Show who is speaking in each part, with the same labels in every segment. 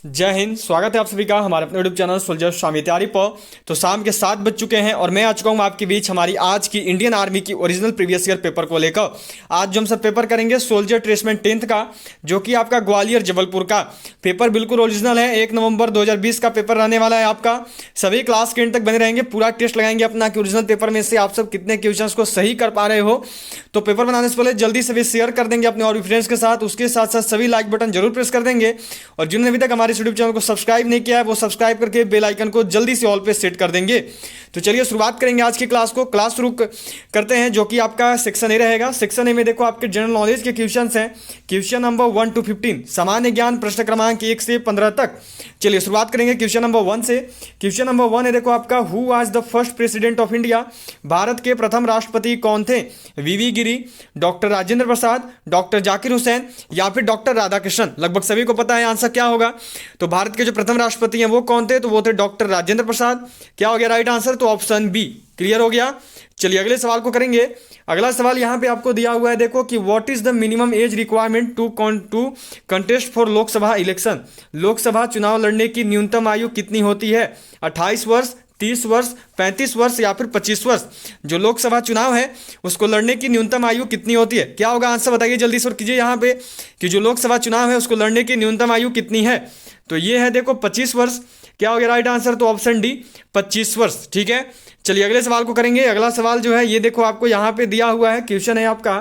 Speaker 1: जय हिंद। स्वागत है आप सभी का हमारे अपने यूट्यूब चैनल सोल्जर शामी तैयारी पर। तो शाम के 7 बज चुके हैं और मैं आ चुका हूँ आपके बीच हमारी आज की इंडियन आर्मी की ओरिजिनल प्रीवियस ईयर पेपर को लेकर। आज जो हम सब पेपर करेंगे सोल्जर ट्रेसमेंट 10th का, जो कि आपका ग्वालियर जबलपुर का पेपर बिल्कुल ओरिजिनल है। 1 नवंबर 2020 का पेपर रहने वाला है आपका। सभी क्लास के एंड तक बने रहेंगे, पूरा टेस्ट लगाएंगे अपना कि ओरिजिनल पेपर में से आप सब कितने क्वेश्चंस को सही कर पा रहे हो। तो पेपर बनाने से पहले जल्दी से भी शेयर कर देंगे अपने और भी फ्रेंड्स के साथ। उसके साथ साथ सभी लाइक बटन जरूर प्रेस कर देंगे और जिन्होंने अभी तक हमारे यूट्यूब चैनल को सब्सक्राइब नहीं किया है वो सब्सक्राइब करके बेल आइकन को जल्दी से ऑल पे सेट कर देंगे। तो चलिए शुरुआत करेंगे आज की क्लास को। क्लास शुरू करते हैं, जो कि आपका सेक्शन ए रहेगा। सेक्शन ए में देखो आपके जनरल नॉलेज के क्वेश्चंस हैं। क्वेश्चन नंबर 1 to 15, सामान्य ज्ञान, प्रश्न क्रमांक 1 से 15 तक। चलिए शुरुआत करेंगे क्वेश्चन नंबर 1 से। क्वेश्चन नंबर 1 है देखो आपका, who was the first president of India? Bharat के प्रथम राष्ट्रपति कौन थे? वीवी गिरी, डॉक्टर राजेंद्र प्रसाद, डॉक्टर जाकिर हुसैन या फिर डॉक्टर राधाकृष्णन। लगभग सभी को पता है आंसर क्या होगा। तो भारत के जो प्रथम राष्ट्रपति हैं वो कौन थे? तो वो थे डॉक्टर राजेंद्र प्रसाद। क्या हो गया राइट आंसर? तो ऑप्शन बी। क्लियर हो गया। चलिए अगले सवाल को करेंगे। अगला सवाल यहाँ पे आपको दिया हुआ है देखो कि what is the minimum age requirement to contest for Lok Sabha election? Lok Sabha चुनाव लड़ने की न्यूनतम आयु कितनी होती है? 28 वर्ष, 30 वर्ष, 35 वर्ष या फिर 25 वर्ष? जो लोकसभा चुनाव है उसको लड़ने की न्यूनतम आयु कितनी होती है? क्या होगा आंसर बताइए जल्दी से और कीजिए यहाँ पे कि जो लोकसभा चुनाव है उसको लड़ने की न्यूनतम आयु कितनी है? तो ये है देखो 25 वर्ष। क्या हो गया राइट आंसर? तो ऑप्शन डी 25 वर्ष। ठीक है। चलिए अगले सवाल को करेंगे। अगला सवाल जो है ये देखो आपको यहाँ पे दिया हुआ है। क्वेश्चन है आपका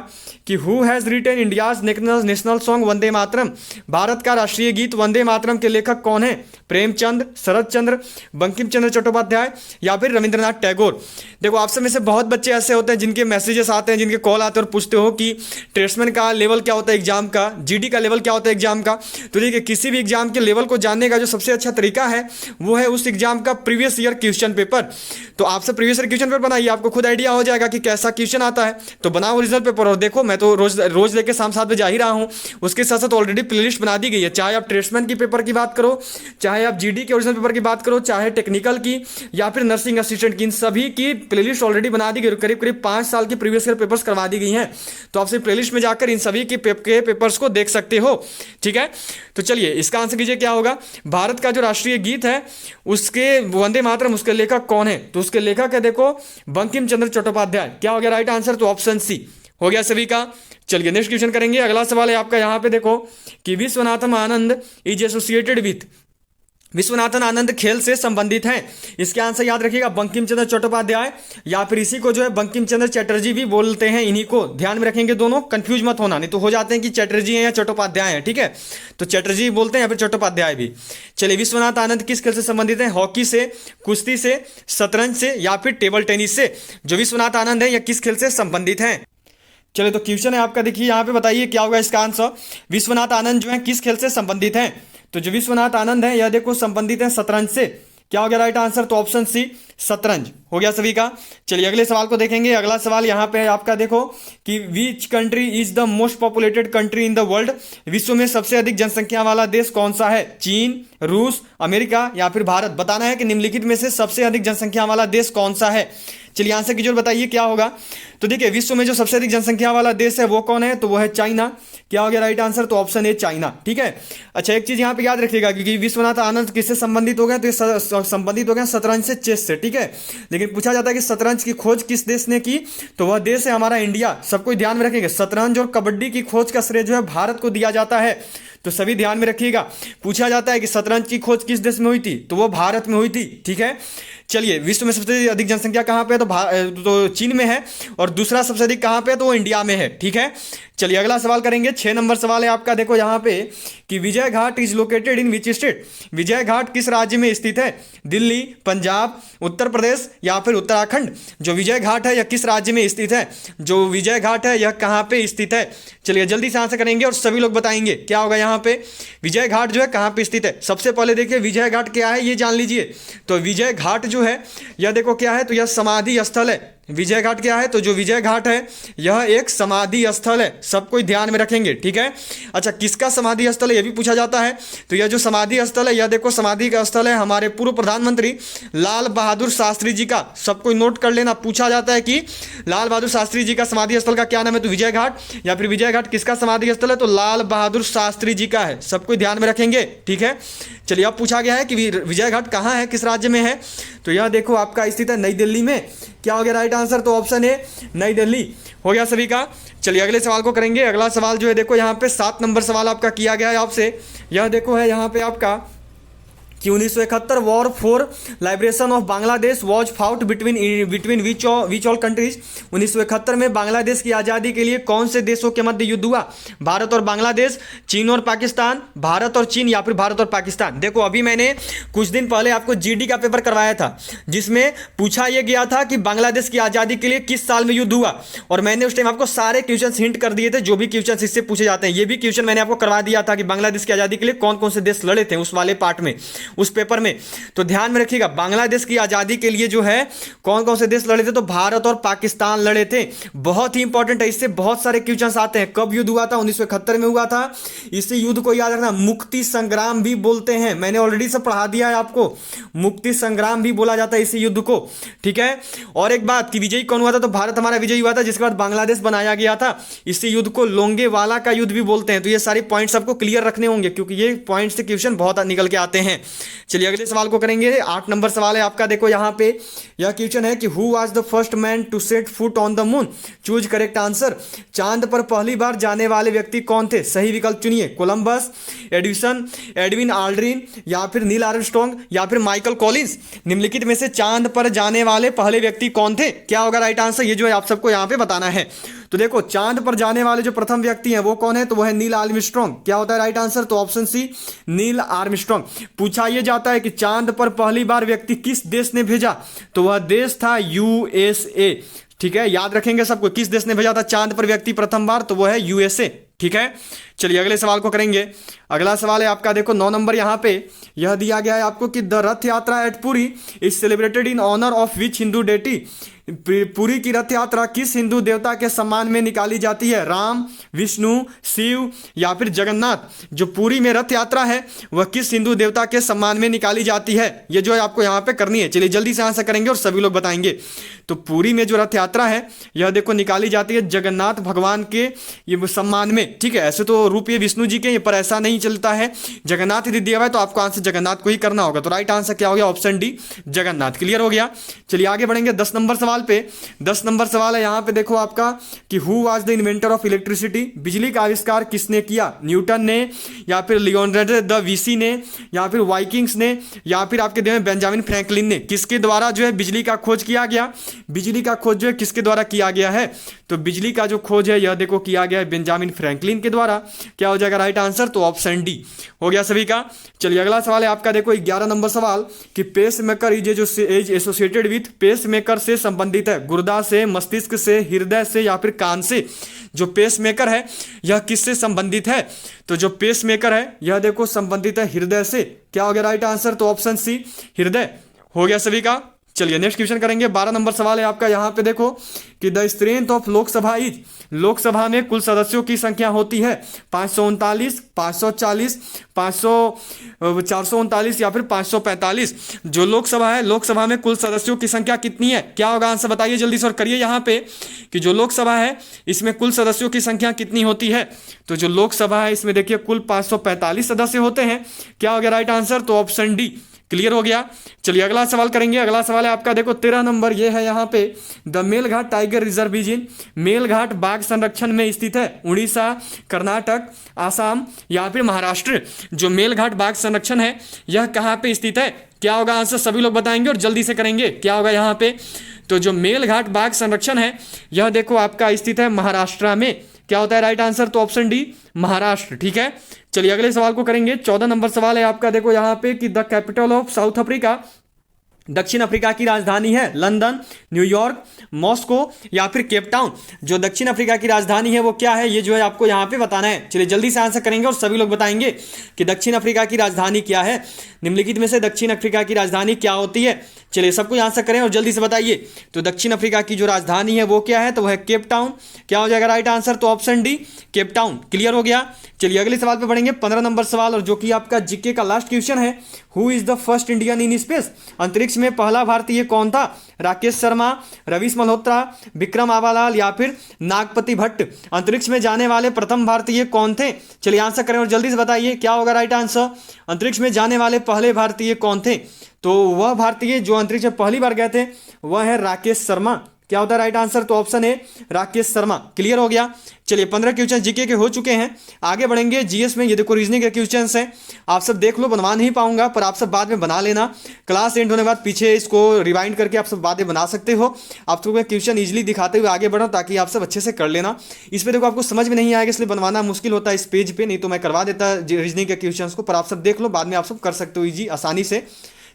Speaker 1: कि who has written India's national song Vande Mataram? Bharat का राष्ट्रीय गीत वंदे मातरम के लेखक कौन है? प्रेमचंद, शरद चंद्र, बंकिम चंद्र चट्टोपाध्याय या फिर रविंद्रनाथ टैगोर? देखो आप सब में से बहुत बच्चे ऐसे होते हैं जिनके मैसेजेस आते हैं, जिनके कॉल आते हैं और पूछते हो कि ट्रेड्समैन का लेवल क्या होता है एग्जाम का, जीडी का लेवल क्या होता है एग्जाम का। तो देखिए किसी भी एग्जाम के लेवल को जानने का जो सबसे अच्छा तरीका है वो है उस एग्जाम का प्रीवियस ईयर क्वेश्चन पेपर। तो आपसे प्रीवियस ईयर क्वेश्चन पेपर बनाइए, आपको खुद आइडिया हो जाएगा कि कैसा क्वेश्चन आता है। तो बनाओ ओरिजिनल पेपर। और देखो मैं तो रोज लेके शाम 7 बजे जा ही रहा हूँ। उसके साथ साथ ऑलरेडी प्लेलिस्ट बना दी गई है, चाहे आप ट्रेड्समैन की पेपर की बात करो, चाहे आप जीडी के ओरिजिनल पेपर की बात करो, चाहे टेक्निकल की या फिर नर्सिंग असिस्टेंट की, इन सभी की प्लेलिस्ट ऑलरेडी बना दी गई। करीब करीब 5 साल की प्रीवियस ईयर पेपर्स करवा दी गई हैं। तो आपसे प्लेलिस्ट में जाकर इन सभी के पेपर्स को देख सकते हो। ठीक है। तो चलिए इसका आंसर कीजिए क्या होगा। भारत का जो राष्ट्रीय गीत है उसके वंदे मातरम, उसके लेखक कौन है? तो उसके लेखक है देखो बंकिम चंद्र चट्टोपाध्याय। क्या हो गया राइट आंसर? तो ऑप्शन सी हो गया सभी का। चलिए नेक्स्ट क्वेश्चन करेंगे। अगला सवाल है आपका यहाँ पे देखो कि Viswanathan Anand is associated with? Viswanathan Anand खेल से संबंधित हैं। इसके आंसर याद रखिएगा बंकिम चंद्र चट्टोपाध्याय या फिर इसी को जो है बंकिम चंद्र चटर्जी भी बोलते हैं। इन्हीं को ध्यान में रखेंगे, दोनों कंफ्यूज मत होना, नहीं तो हो जाते हैं कि चटर्जी हैं या चट्टोपाध्याय हैं। ठीक है। तो चटर्जी बोलते हैं या फिर चट्टोपाध्याय भी। चलिए विश्वनाथ आनंद किस खेल से संबंधित है? हॉकी से, कुश्ती से, शतरंज से या फिर टेबल टेनिस से? जो विश्वनाथ आनंद है यह किस खेल से संबंधित है? चलिए तो क्वेश्चन है आपका, देखिए यहाँ पे बताइए क्या होगा इसका आंसर। विश्वनाथ आनंद जो है किस खेल से संबंधित हैं? तो जो विश्वनाथ आनंद है यह देखो संबंधित है शतरंज से। क्या हो गया राइट आंसर? तो ऑप्शन सी शतरंज हो गया सभी का। चलिए अगले सवाल को देखेंगे। अगला सवाल यहाँ पे आपका देखो कि which country is the most populated country in the world? विश्व में सबसे अधिक जनसंख्या वाला देश कौन सा है? चीन, रूस, अमेरिका या फिर भारत? बताना है कि निम्नलिखित में से सबसे अधिक जनसंख्या वाला देश कौन सा है। चलिए आंसर की जरूर बताइए क्या होगा। तो देखिए विश्व में जो सबसे अधिक जनसंख्या वाला देश है वो कौन है? तो वो है चाइना। क्या हो गया राइट आंसर? तो ऑप्शन ए चाइना। ठीक है। अच्छा एक चीज यहाँ पे याद रखिएगा क्योंकि विश्वनाथ आनंद किससे संबंधित हो गया? तो ये संबंधित हो गया शतरंज से, चेस से। ठीक है। लेकिन पूछा जाता है कि शतरंज की खोज किस देश ने की? तो वह देश है हमारा इंडिया। सबको ध्यान में रखेंगे, शतरंज और कबड्डी की खोज का श्रेय जो है भारत को दिया जाता है। तो सभी ध्यान में रखिएगा। पूछा जाता है कि शतरंज की खोज किस देश में हुई थी? तो वो भारत में हुई थी। ठीक है। चलिए विश्व में सबसे अधिक जनसंख्या कहाँ पे है? तो चीन में है। और दूसरा सबसे अधिक कहाँ पे है? तो वो इंडिया में है। ठीक है। चलिए अगला सवाल करेंगे। 6 नंबर सवाल है आपका देखो यहाँ पे कि Vijay Ghat is located in which state? Vijay Ghat किस राज्य में स्थित है? दिल्ली, पंजाब, उत्तर प्रदेश या फिर उत्तराखंड? जो विजय घाट है यह किस राज्य में स्थित है? जो विजय घाट है यह कहाँ पे स्थित है? चलिए जल्दी से आंसर करेंगे और सभी लोग बताएंगे क्या होगा यहाँ पे। विजय घाट जो है कहाँ पे स्थित है? सबसे पहले देखिए विजय घाट क्या है ये जान लीजिए। तो विजय घाट जो है यह देखो क्या है? तो यह समाधि स्थल है। विजय घाट क्या है? तो जो विजय घाट है यह एक समाधि स्थल है, सब कोई ध्यान में रखेंगे, ठीक है। अच्छा, किसका समाधि स्थल है यह भी पूछा जाता है। तो यह जो समाधि स्थल है, यह देखो समाधि का स्थल है हमारे पूर्व प्रधानमंत्री लाल बहादुर शास्त्री जी का। सब कोई नोट कर लेना, पूछा जाता है कि लाल बहादुर शास्त्री जी का समाधि स्थल का क्या नाम है? तो विजय घाट। या फिर विजय घाट किसका समाधि स्थल है? तो लाल बहादुर शास्त्री जी का है, सब कोई ध्यान में रखेंगे, ठीक है। चलिए, अब पूछा गया है कि विजय घाट कहाँ है, किस राज्य में है? तो यह देखो आपका स्थित है नई दिल्ली में। क्या हो गया राइट आंसर? तो ऑप्शन ए नई दिल्ली हो गया सभी का। चलिए अगले सवाल को करेंगे। अगला सवाल जो है देखो यहाँ पे 7 नंबर सवाल आपका किया गया है आपसे। यह देखो है यहाँ पे आपका कि 1971 war for liberation of Bangladesh was fought between which all countries. 1971 में बांग्लादेश की आज़ादी के लिए कौन से देशों के मध्य युद्ध हुआ? भारत और बांग्लादेश, चीन और पाकिस्तान, भारत और चीन, या फिर भारत और पाकिस्तान। देखो, अभी मैंने कुछ दिन पहले आपको जीडी का पेपर करवाया था, जिसमें पूछा यह गया था कि बांग्लादेश की आज़ादी के लिए किस साल में युद्ध हुआ, और मैंने उस टाइम आपको सारे क्वेश्चन हिंट कर दिए थे, जो भी क्वेश्चन इससे पूछे जाते हैं। ये भी क्वेश्चन मैंने आपको करवा दिया था कि बांग्लादेश की आज़ादी के लिए कौन कौन से देश लड़े थे, उस वाले पार्ट में, उस पेपर में। तो ध्यान में रखिएगा, बांग्लादेश की आजादी के लिए जो है कौन कौन से देश लड़े थे? तो भारत और पाकिस्तान लड़े थे। बहुत ही इंपॉर्टेंट है, इससे बहुत सारे क्वेश्चंस आते हैं। कब युद्ध हुआ था? 1971 में हुआ था। इसी युद्ध को याद रखना मुक्ति संग्राम भी बोलते हैं, मैंने ऑलरेडी सब पढ़ा दिया है आपको। मुक्ति संग्राम भी बोला जाता है इसी युद्ध को, ठीक है। और एक बात कि विजयी कौन हुआ था? तो भारत हमारा विजयी हुआ था, जिसके बाद बांग्लादेश बनाया गया था। इसी युद्ध को लोंगेवाला का युद्ध भी बोलते हैं। तो ये सारे पॉइंट्स आपको क्लियर रखने होंगे, क्योंकि ये पॉइंट से क्वेश्चन बहुत निकल के आते हैं। चलिए अगले सवाल को करेंगे। 8 नंबर सवाल है आपका। देखो यहाँ पे यह क्वेश्चन है कि who was the first man to set foot on the moon? Choose correct answer. चांद पर पहली बार जाने वाले व्यक्ति कौन थे? सही विकल्प चुनिए। कोलंबस, एडविन आल्ड्रिन, या फिर नील आर्मस्ट्रॉन्ग, या फिर माइकल कॉलिंस। निम्नलिखित में से चांद पर जाने वाले पहले व्यक्ति कौन थे? क्या होगा राइट आंसर? ये जो है आप सबको यहाँ पे बताना है। तो देखो, चांद पर जाने वाले जो प्रथम व्यक्ति हैं वो कौन है? तो वो है नील आर्मस्ट्रॉन्ग। क्या होता है राइट आंसर? तो ऑप्शन सी नील आर्मस्ट्रॉन्ग। पूछा यह जाता है कि चांद पर पहली बार व्यक्ति किस देश ने भेजा? तो वह देश था यूएसए, ठीक है। याद रखेंगे सबको, किस देश ने भेजा था चांद पर व्यक्ति प्रथम बार? तो वो है यूएसए, ठीक है। चलिए अगले सवाल को करेंगे। अगला सवाल है आपका, देखो 9 नंबर यहाँ पे यह दिया गया है आपको कि the Rath Yatra at Puri is celebrated in honour of which Hindu deity. Puri की रथ यात्रा किस हिंदू देवता के सम्मान में निकाली जाती है? राम, विष्णु, शिव, या फिर जगन्नाथ। जो पुरी में रथ यात्रा है वह किस हिंदू देवता के सम्मान में निकाली जाती है? ये जो है आपको यहाँ पे करनी है। चलिए जल्दी से आंसर करेंगे और सभी लोग बताएंगे। तो पुरी में जो रथ यात्रा है यह देखो निकाली जाती है जगन्नाथ भगवान के ये सम्मान में, ठीक है। ऐसे तो रूप ये विष्णु जी के, पर ऐसा नहीं चलता है, जगन्नाथ यदि दिया हुआ है तो आपको आंसर जगन्नाथ को ही करना होगा। तो राइट आंसर क्या हो गया? Option D Jagannath. क्लियर हो गया। चलिए आगे बढ़ेंगे 10 नंबर सवाल पे। 10 नंबर सवाल है यहाँ पे देखो आपका कि who was the inventor of electricity? बिजली का आविष्कार किसने किया? न्यूटन ने, या फिर लियोनार्डो द विंची ने, या फिर वाइकिंग्स ने, या फिर आपके देखें बेंजामिन फ्रैंकलिन ने। किसके द्वारा जो है बिजली का खोज किया गया? बिजली का खोज जो है किसके द्वारा किया गया है? तो बिजली का जो खोज है यह देखो किया गया है बेंजामिन फ्रैंकलिन के द्वारा। क्या हो जाएगा राइट आंसर? तो ऑप्शन डी हो गया सभी का। चलिए अगला सवाल है आपका, देखो 11 नंबर सवाल कि pacemaker is associated with, pacemaker से संबंधित है गुर्दा से, मस्तिष्क से, हृदय से, या फिर कान से। जो पेस मेकर है यह किससे संबंधित है? तो जो पेस मेकर है यह देखो संबंधित है हृदय से। क्या हो गया राइट आंसर? तो ऑप्शन सी हृदय हो गया सभी का। चलिए नेक्स्ट क्वेश्चन करेंगे। 12 नंबर सवाल है आपका। यहाँ पे देखो कि the strength of Lok Sabha is, Lok Sabha में कुल सदस्यों की संख्या होती है 539, 540, 439 या फिर 545। जो लोकसभा है, लोकसभा में कुल सदस्यों की संख्या कितनी है? क्या होगा आंसर? बताइए जल्दी से और करिए यहाँ पे कि जो लोकसभा है इसमें कुल सदस्यों की संख्या कितनी होती है? तो जो लोकसभा है इसमें देखिए कुल 545 सदस्य होते हैं। क्या हो गया राइट आंसर? तो ऑप्शन डी। क्लियर हो गया। चलिए अगला सवाल करेंगे। अगला सवाल है आपका देखो 13 नंबर, ये है यहाँ पे the Melghat tiger reserve is in, Melghat बाघ संरक्षण में स्थित है उड़ीसा, कर्नाटक, आसाम, या फिर महाराष्ट्र। जो मेलघाट बाघ संरक्षण है यह कहाँ पे स्थित है? क्या होगा आंसर? सभी लोग बताएंगे और जल्दी से करेंगे। क्या होगा यहाँ पे? तो जो मेलघाट बाघ संरक्षण है यह देखो आपका स्थित है महाराष्ट्र में। क्या होता है राइट आंसर? तो ऑप्शन डी महाराष्ट्र, ठीक है। चलिए अगले सवाल को करेंगे। 14 नंबर सवाल है आपका देखो यहाँ पे कि the capital of south Africa दक्षिण अफ्रीका की राजधानी है लंदन, न्यूयॉर्क, मॉस्को या फिर केप टाउन। जो दक्षिण अफ्रीका की राजधानी है वो क्या है, ये जो है आपको यहाँ पे बताना है। चलिए जल्दी से आंसर करेंगे और सभी लोग बताएंगे कि दक्षिण अफ्रीका की राजधानी क्या है। निम्नलिखित में से दक्षिण अफ्रीका की राजधानी क्या होती है? चलिए सबको आंसर करें और जल्दी से बताइए। तो दक्षिण अफ्रीका की जो राजधानी है वो क्या है, तो वह है केप टाउन। क्या हो जाएगा राइट आंसर? तो option D Cape Town. Clear हो गया। चलिए अगले सवाल पे बढ़ेंगे, 15 नंबर सवाल, और जो कि आपका जीके का लास्ट क्वेश्चन है। Who is the first Indian in space? अंतरिक्ष में पहला भारतीय कौन था? राकेश शर्मा, रवीश मल्होत्रा, विक्रम आबालाल या फिर नागपति भट्ट। अंतरिक्ष में जाने वाले प्रथम भारतीय कौन थे? चलिए आंसर करें और जल्दी से बताइए क्या होगा राइट आंसर। अंतरिक्ष में जाने वाले पहले भारतीय कौन थे? तो वह भारतीय जो अंतरिक्ष में पहली बार गए थे वह है राकेश शर्मा। क्या होता है राइट आंसर? तो option A Rakesh Sharma. Clear हो गया। चलिए 15 क्वेश्चन जीके के हो चुके हैं। आगे बढ़ेंगे जीएस में। ये देखो रीजनिंग के क्वेश्चंस हैं, आप सब देख लो, बनवा नहीं पाऊंगा पर आप सब बाद में बना लेना। क्लास एंड होने के बाद पीछे इसको रिवाइंड करके आप सब बाद में बना सकते हो। आप सबको क्वेश्चन इजीली दिखाते हुए आगे बढ़ो ताकि आप सब अच्छे से कर लेना। इस पर देखो आपको समझ में नहीं आएगा इसलिए बनवाना मुश्किल होता है इस पेज पे, नहीं तो मैं करवा देता रीजनिंग के क्वेश्चंस को, पर आप सब देख लो, बाद में आप सब कर सकते हो ईजी आसानी से।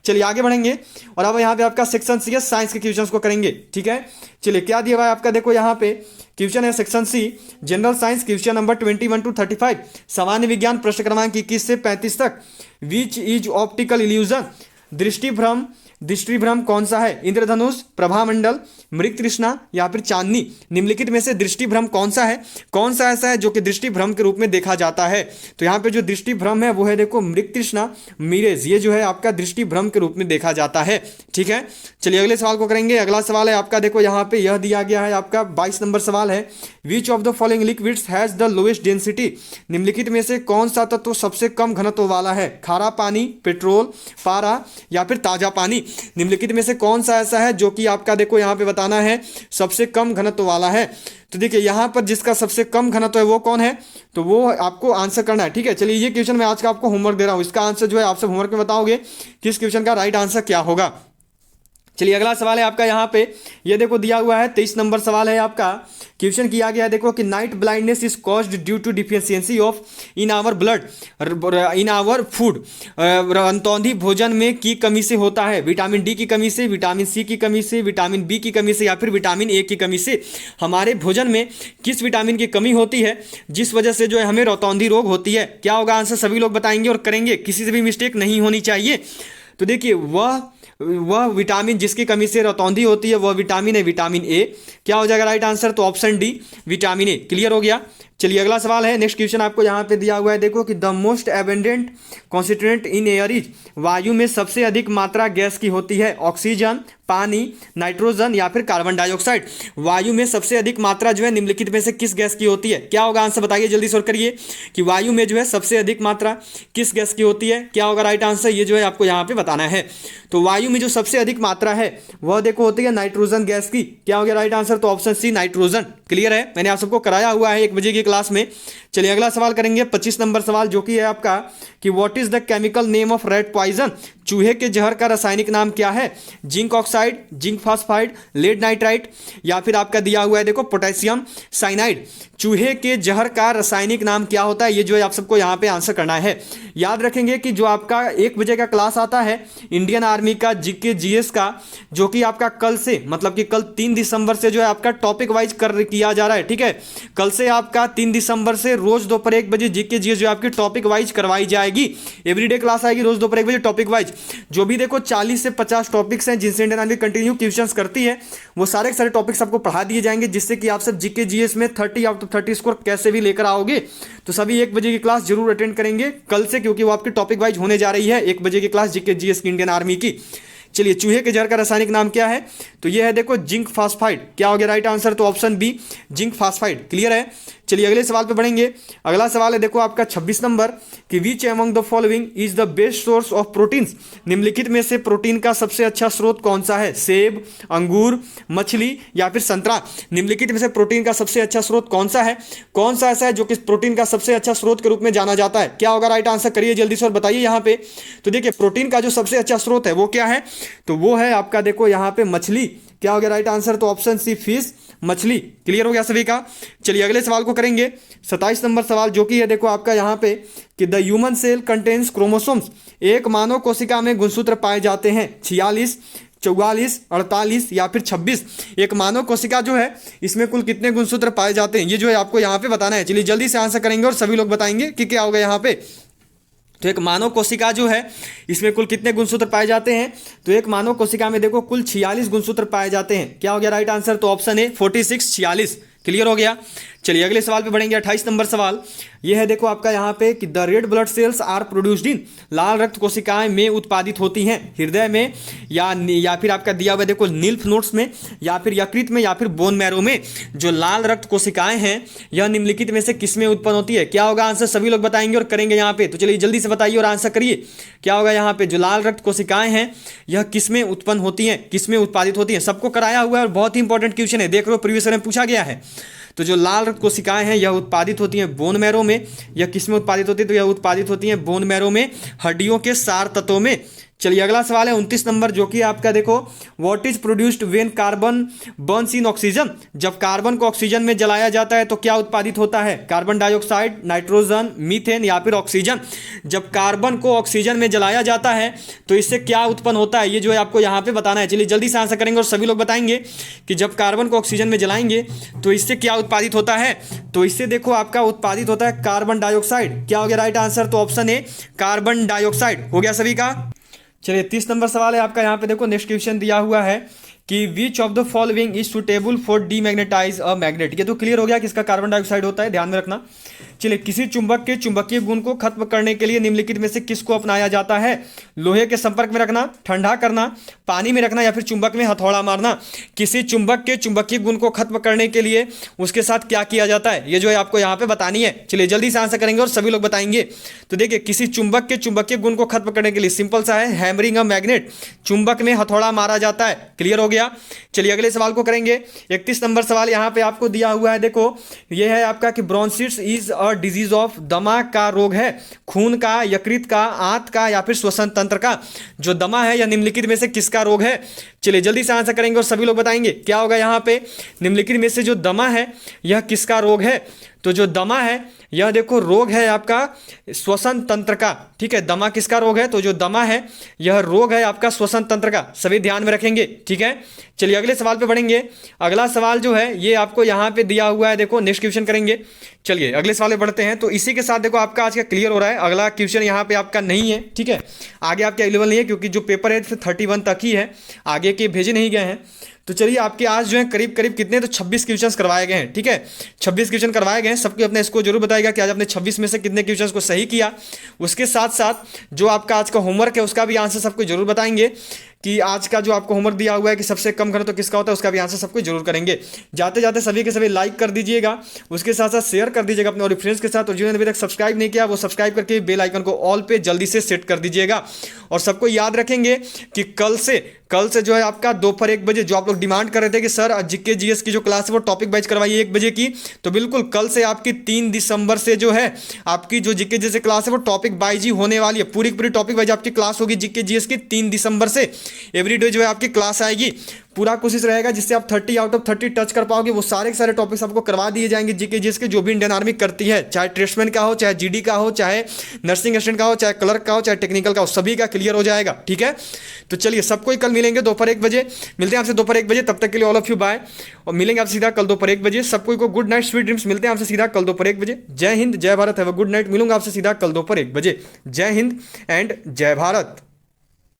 Speaker 1: चलिए आगे बढ़ेंगे और अब यहाँ पे आपका सेक्शन सी है, साइंस के क्वेश्चंस को करेंगे। ठीक है, चलिए क्या दिया हुआ है आपका, देखो यहाँ पे क्वेश्चन है section C general science, question number 21 to 35, सामान्य विज्ञान, प्रश्न क्रमांक 21 से 35 तक। Which is optical illusion? दृष्टिभ्रम। दृष्टिभ्रम कौन सा है? इंद्रधनुष, प्रभामंडल, मृग तृष्णा या फिर चांदनी। निम्नलिखित में से दृष्टिभ्रम कौन सा है? कौन सा ऐसा है जो कि दृष्टिभ्रम के रूप में देखा जाता है? तो यहाँ पे जो दृष्टिभ्रम है वो है देखो मृग तृष्णा, मिरेज, ये जो है आपका दृष्टिभ्रम के रूप में देखा जाता है। ठीक है, चलिए अगले सवाल को करेंगे। अगला सवाल है आपका, देखो यहाँ पे यह दिया गया है आपका 22 नंबर सवाल है। Which of the following liquids has the lowest density? निम्नलिखित में से कौन सा तत्व सबसे कम घनत्व वाला है? खारा पानी, पेट्रोल, पारा या फिर ताजा पानी। निम्नलिखित में से कौन सा ऐसा है जो कि आपका देखो यहाँ पे बताना है सबसे कम घनत्व वाला है? तो देखिए यहाँ पर जिसका सबसे कम घनत्व है वो कौन है, तो वो आपको आंसर करना है। ठीक है, चलिए ये क्वेश्चन मैं आज का आपको होमवर्क दे रहा हूँ, इसका आंसर जो है आप सब होमवर्क में बताओगे कि इस क्वेश्चन का राइट आंसर क्या होगा। चलिए अगला सवाल है आपका यहाँ पे, ये देखो दिया हुआ है 23 नंबर सवाल है आपका। क्वेश्चन किया गया है देखो कि night blindness is caused due to deficiency of in our blood in our food. रतौंधी भोजन में की कमी से होता है? विटामिन डी की कमी से, विटामिन सी की कमी से, विटामिन बी की कमी से या फिर विटामिन ए की कमी से। हमारे भोजन में किस विटामिन की कमी होती है जिस वजह से जो है हमें रतौंधी रोग होती है? क्या होगा आंसर? सभी लोग बताएंगे और करेंगे, किसी से भी मिस्टेक नहीं होनी चाहिए। तो देखिए वह विटामिन जिसकी कमी से रतौंधी होती है वह विटामिन है विटामिन ए। क्या हो जाएगा राइट आंसर? तो option D vitamin A. Clear हो गया। चलिए अगला सवाल है, नेक्स्ट क्वेश्चन आपको यहाँ पे दिया हुआ है देखो कि the most abundant constituent in air is? वायु में सबसे अधिक मात्रा गैस की होती है? ऑक्सीजन, पानी, नाइट्रोजन या फिर कार्बन डाइऑक्साइड। वायु में सबसे अधिक मात्रा जो है निम्नलिखित में से किस गैस की होती है? क्या होगा आंसर बताइए जल्दी से करिए कि वायु में जो है सबसे अधिक मात्रा किस गैस की होती है? क्या होगा राइट आंसर? ये जो है आपको यहाँ पे बताना है। तो वायु में जो सबसे अधिक मात्रा है वह देखो होती है नाइट्रोजन गैस की। क्या हो गया राइट आंसर? तो ऑप्शन सी नाइट्रोजन। क्लियर है, मैंने आप सबको कराया हुआ है 1 बजे की क्लास में। चलिए अगला सवाल करेंगे 25 नंबर सवाल, जो कि है आपका कि what is the chemical name of rat poison? चूहे के जहर का रासायनिक नाम क्या है? Zinc oxide, zinc phosphide, lead nitrite या फिर आपका दिया हुआ है देखो पोटेशियम साइनाइड। चूहे के जहर का रासायनिक नाम क्या होता है? ये जो है आप सबको यहाँ पे आंसर करना है। याद रखेंगे कि जो आपका 1 बजे का क्लास आता है इंडियन आर्मी का जीके जीएस का, जो कि आपका कल से मतलब कि कल 3 दिसंबर से जो है आपका टॉपिक वाइज किया जा रहा है। ठीक है, कल से आपका 3 दिसंबर से रोज दोपहर 1 बजे जीके जीएस जो आपकी टॉपिक वाइज करवाई जाएगी। एवरीडे क्लास आएगी रोज दोपहर 1 बजे टॉपिक वाइज। जो भी देखो 40 से 50 टॉपिक्स हैं जिनसे इंडियन आर्मी कंटिन्यू क्वेश्चंस करती है, वो सारे के सारे टॉपिक्स आपको पढ़ा दिए जाएंगे, जिससे कि आप सब जीके जीएस में 30 आउट ऑफ 30 स्कोर कैसे भी लेकर आओगे। तो सभी 1 बजे की क्लास जरूर अटेंड करेंगे कल से, क्योंकि वो आपकी टॉपिक वाइज होने जा रही है 1 बजे की क्लास जीके जीएस की इंडियन आर्मी की। चलिए चूहे के जहर का रासायनिक नाम क्या है? तो ये है देखो जिंक फास्फाइड। क्या हो गया राइट आंसर? तो option B zinc phosphide. Clear है। चलिए अगले सवाल पे बढ़ेंगे। अगला सवाल है देखो आपका 26 नंबर कि which among the following is the best source of proteins? निम्नलिखित में से प्रोटीन का सबसे अच्छा स्रोत कौन सा है? सेब, अंगूर, मछली या फिर संतरा। निम्नलिखित में से प्रोटीन का सबसे अच्छा स्रोत कौन सा है? कौन सा ऐसा है जो कि प्रोटीन का सबसे अच्छा स्रोत के रूप में जाना जाता है? क्या होगा राइट आंसर? करिए जल्दी से और बताइए यहाँ पे। तो देखिए प्रोटीन का जो सबसे अच्छा स्रोत है वो क्या है? तो वो है आपका देखो यहाँ पे मछली। क्या हो गया राइट आंसर? तो ऑप्शन सी फिश, मछली। क्लियर हो गया सभी का? चलिए अगले सवाल को करेंगे। 27 नंबर सवाल जो कि है देखो आपका यहाँ पे कि the human cell contains chromosomes. एक मानव कोशिका में गुणसूत्र पाए जाते हैं 46, 44, 48 या फिर 26। एक मानव कोशिका जो है इसमें कुल कितने गुणसूत्र पाए जाते हैं, ये जो है आपको यहाँ पे बताना है। चलिए जल्दी से आंसर करेंगे और सभी लोग बताएंगे कि क्या होगा यहाँ पे। तो एक मानव कोशिका जो है इसमें कुल कितने गुणसूत्र पाए जाते हैं? तो एक मानव कोशिका में देखो कुल 46 गुणसूत्र पाए जाते हैं। क्या हो गया राइट आंसर? तो ऑप्शन ए 46, 46। क्लियर हो गया? चलिए अगले सवाल पे बढ़ेंगे। 28 नंबर सवाल ये है देखो आपका यहाँ पे कि the red blood cells are produced in. लाल रक्त कोशिकाएं में उत्पादित होती हैं हृदय में या फिर आपका दिया हुआ देखो नील्फ नोड्स में या फिर यकृत में या फिर बोन मैरो में। जो लाल रक्त कोशिकाएं हैं यह निम्नलिखित में से किसमें उत्पन्न होती है? क्या होगा आंसर? सभी लोग बताएंगे और करेंगे यहाँ पे। तो चलिए जल्दी से बताइए और आंसर करिए। क्या होगा यहाँ पे? जो लाल रक्त कोशिकाएं हैं यह किसमें उत्पन्न होती हैं, किसमें उत्पादित होती हैं? सबको कराया हुआ है और बहुत ही इंपॉर्टेंट क्वेश्चन है, देख लो प्रीवियस ईयर में पूछा गया है। तो जो लाल रक्त कोशिकाएं हैं यह उत्पादित होती हैं बोन मैरो में। यह किसमें उत्पादित होती है? तो यह उत्पादित होती हैं बोन मैरो में, हड्डियों के सार तत्वों में। चलिए अगला सवाल है 29 नंबर जो कि आपका देखो what is produced when carbon Burns in oxygen. जब कार्बन को ऑक्सीजन में जलाया जाता है तो क्या उत्पादित होता है? कार्बन डाइऑक्साइड, नाइट्रोजन, मीथेन या फिर ऑक्सीजन। जब कार्बन को ऑक्सीजन में जलाया जाता है तो इससे क्या उत्पन्न होता है, ये जो है आपको यहाँ पे बताना है। चलिए जल्दी से आंसर करेंगे और सभी लोग बताएंगे कि जब कार्बन को ऑक्सीजन में जलाएंगे तो इससे क्या उत्पादित होता है? तो इससे देखो आपका उत्पादित होता है कार्बन डाइऑक्साइड। क्या हो गया राइट आंसर? तो ऑप्शन ए कार्बन डाइऑक्साइड। हो गया सभी का? चलिए 30 नंबर सवाल है आपका यहाँ पे देखो नेक्स्ट क्वेश्चन दिया हुआ है कि which of the following is suitable for demagnetise a magnet. ये तो क्लियर हो गया किसका कार्बन डाइऑक्साइड होता है, ध्यान में रखना। चलिए किसी चुंबक के चुंबकीय गुण को खत्म करने के लिए निम्नलिखित में से किसको अपनाया जाता है? लोहे के संपर्क में रखना, ठंडा करना, पानी में रखना या फिर चुंबक में हथौड़ा मारना। किसी चुंबक के चुंबकीय गुण को खत्म करने के लिए उसके साथ क्या किया जाता है, ये जो है आपको यहाँ पे बतानी है। चलिए जल्दी से आंसर करेंगे और सभी लोग बताएंगे। तो देखिए किसी चुंबक के चुंबकीय गुण को खत्म करने के लिए सिंपल सा है, हैमरिंग अ मैग्नेट, चुंबक में हथौड़ा मारा जाता है। क्लियर हो गया? चलिए अगले सवाल को करेंगे। 31 नंबर सवाल यहाँ पे आपको दिया हुआ है देखो यह है आपका कि ब्रोंसिटिस इज अ डिजीज ऑफ। दमा का रोग है खून का, यकृत का, आंत का या फिर श्वसन तंत्र का। जो दमा है यह निम्नलिखित में से किसका रोग है? चलिए जल्दी से आंसर करेंगे और सभी लोग बताएंगे। क्या होगा यहाँ पे? निम्नलिखित में से जो दमा है यह किसका रोग है? तो जो दमा है यह देखो रोग है आपका श्वसन तंत्र का। ठीक है, दमा किसका रोग है? तो जो दमा है यह रोग है आपका श्वसन तंत्र का। सभी ध्यान में रखेंगे, ठीक है। चलिए अगले सवाल पे बढ़ेंगे। अगला सवाल जो है ये आपको यहाँ पे दिया हुआ है, देखो नेक्स्ट क्वेश्चन करेंगे। चलिए अगले सवाल पे बढ़ते हैं। तो इसी के साथ देखो आपका आज का क्लियर हो रहा है। अगला क्वेश्चन यहाँ पे आपका नहीं है, ठीक है, आगे आपके अवेलेबल नहीं है क्योंकि जो पेपर है 31 तक ही है, आगे के भेजे नहीं गए हैं। तो चलिए आपके आज जो है करीब करीब कितने, तो 26 क्वेश्चंस करवाए गए हैं, ठीक है, 26 क्वेश्चन करवाए गए हैं। सबको अपने इसको जरूर बताएगा कि आज आपने 26 में से कितने क्वेश्चंस को सही किया। उसके साथ साथ जो आपका आज का होमवर्क है उसका भी आंसर सबको जरूर बताएंगे कि आज का जो आपको होमवर्क दिया हुआ है कि सबसे कम घन तो किसका होता है, उसका भी आंसर सबको जरूर करेंगे। जाते जाते सभी के सभी लाइक कर दीजिएगा, उसके साथ साथ शेयर कर दीजिएगा अपने और फ्रेंड्स के साथ, और जिन्होंने अभी तक सब्सक्राइब नहीं किया वो सब्सक्राइब करके बेल आइकन को ऑल पे जल्दी से सेट कर दीजिएगा। और सबको याद रखेंगे कि कल से जो है आपका दोपहर 1 बजे जो आप लोग डिमांड कर रहे थे कि सर जीके जीएस की जो क्लास है वो टॉपिक वाइज करवाइए 1 बजे की, तो बिल्कुल कल से आपकी 3 दिसंबर से जो है आपकी जो जीके जीएस की क्लास है वो टॉपिक वाइज ही होने वाली है। पूरी पूरी टॉपिक वाइज आपकी क्लास होगी जीके जीएस की 3 दिसंबर से। एवरीडे जो है आपकी क्लास आएगी। पूरा कोशिश रहेगा जिससे आप 30 आउट ऑफ 30 टच कर पाओगे। वो सारे के सारे टॉपिक्स आपको करवा दिए जाएंगे जीके जीएस के, जो भी इंडियन आर्मी करती है, चाहे ट्रेड्समैन का हो, चाहे जीडी का हो, चाहे नर्सिंग असिस्टेंट का हो, चाहे क्लर्क का हो, चाहे टेक्निकल का हो, सभी का क्लियर हो जाएगा, ठीक है। तो चलिए सबको ही कल मिलेंगे दोपहर 1 बजे। मिलते हैं आपसे दोपहर 1 बजे, तब तक के लिए ऑल ऑफ यू बाय। और मिलेंगे आपसे सीधा कल दोपहर 1 बजे। सबको को गुड नाइट, स्वीट ड्रीम्स। मिलते हैं आपसे सीधा कल दोपहर 1 बजे। जय हिंद, जय Bharat, have a good night. मिलूंगा आपसे सीधा कल दोपहर 1 बजे। जय हिंद एंड जय भारत।